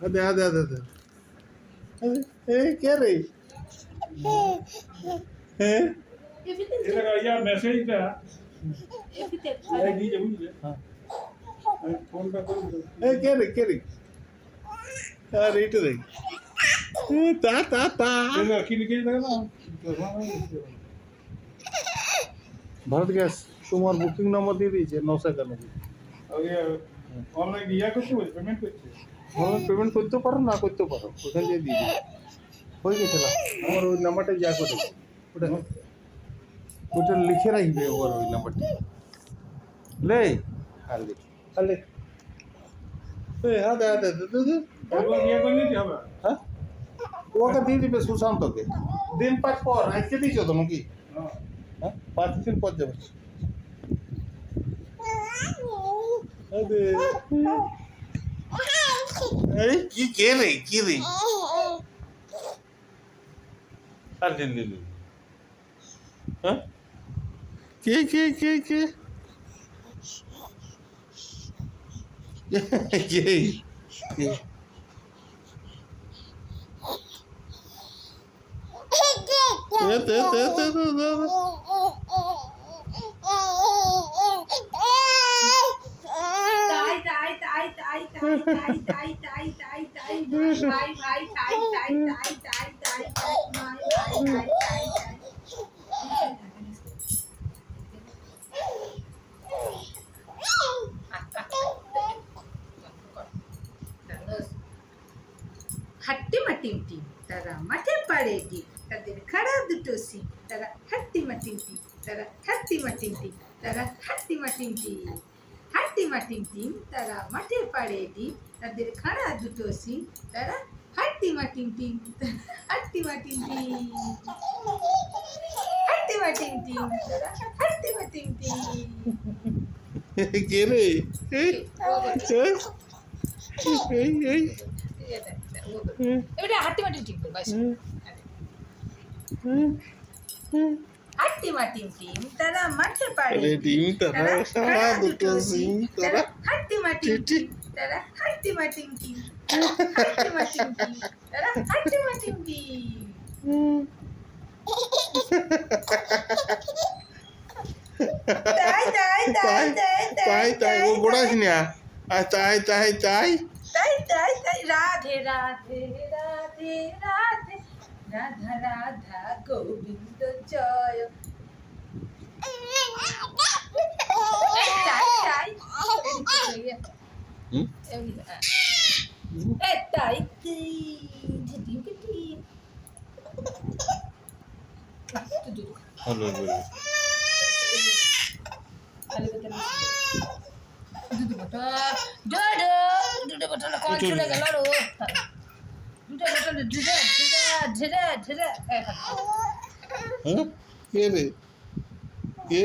అదే అదే అదే అదే কে রে মেসেজটা দিয়ে যাবো ফোনটা করে কে রে আর এইটা দেখ তা তা তা কি লিখে দেখো না ভারত গ্যাস তোমার বুকিং নম্বর দিয়ে দিয়েছে 991 অনলাইন ইয়া করতে বলছে পেমেন্ট করছে অনলাইন পেমেন্ট করতেও পারো না করতেও পারো ওখান দিয়ে দিয়ে দিবে হয়ে গেছিল আমার ওই নাম্বারটা যা করে ওটা ওটা লিখে রাখবে ওর ওই নাম্বারটা লে আলে আলে এই হ্যাঁ দে দে দে দে একবার ইয়া করে নিতে হবে হ্যাঁ ওকে দিয়ে দিবে সুশান্তকে দিন 5 পর আজকে দিয়েছো তো নাকি হ্যাঁ 5 দিন পর যাবে আরে এই কি কে রে আর দিন দিন হ্যাঁ কে কে কে हट्टीमा टिम टिम तारा माठे पाड़ेगी ताদের खड़ा दुटो सी तारा हट्टीमा टिम टिम तारा हट्टीमा टिम टिम तारा हट्टीमा टिम टिम हट्टीमा टिम टिम तारा माठे पाड़ेगी ताদের खड़ा दुटो सी तारा हट्टीमा टिम टिम हट्टीमा टिम टिम हट्टीमा टिम टिम तारा हट्टीमा टिम टिम কে রে এই এটা হাট্টিমা টিম টিম বাস হাট্টিমা টিম টিম তারা মাঠে পাড়ে আরে ডিম তারা সারা দুটো সিং তারা হাট্টিমা টিম টিম তারা হাট্টিমা টিম টিম হাট্টিমা টিম টিম তারা হাট্টিমা টিম টিম তাই ও গোড়াস না আর তাই তাই রাধে রাধে রাধে রাধে রাধা রাধা গোবিন্দ জয় তাই হ্যালো বলে দুটো বটল কল চলে গেল দুটো বটল ঝিরে হ্যাঁ কে রে কে